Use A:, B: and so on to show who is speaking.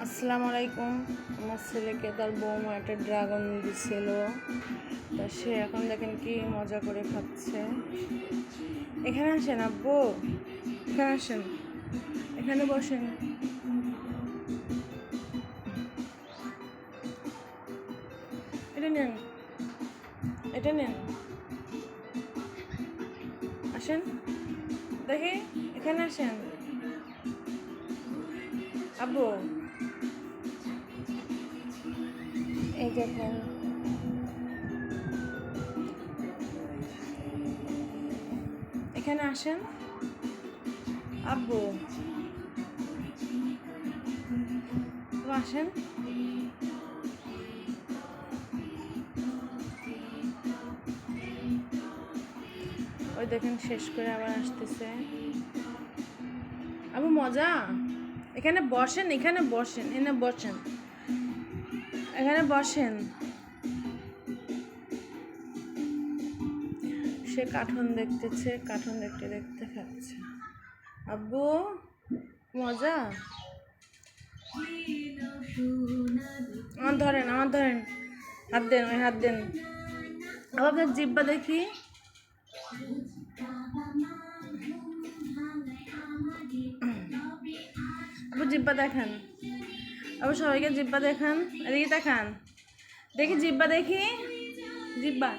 A: আসসালামু আলাইকুম। আমার ছেলেকে তার বৌমা একটা ড্রাগন দিছিল, তা সে এখন দেখেন কি মজা করে খাচ্ছে। এখানে আসেন আব্বু, এখানে আসেন, এখানে বসেন। এটা নেন, এটা নেন, আসেন দেখি, এখানে আসেন আব্বু। এই দেখেন, এখানে আসেন আব্বু, আসেন। ওই দেখেন শেষ করে আবার আসতেছে। আবু মজা, এখানে বসেন, এখানে বসেন, এনে বসেন, এখানে বসেন। সে কার্টুন দেখতেছে, কার্টুন দেখতে দেখতে খাচ্ছে। আব্বু মজা, আমার ধরেন, আমার ধরেন, হাত দেন, ওই হাত দেন। আবার আপনার জিব্বা দেখি, আবু জিব্বা দেখান, আবু সবাইকে জিব্বা দেখান, এদিকে দেখান, দেখি জিব্বা দেখি, জিব্বা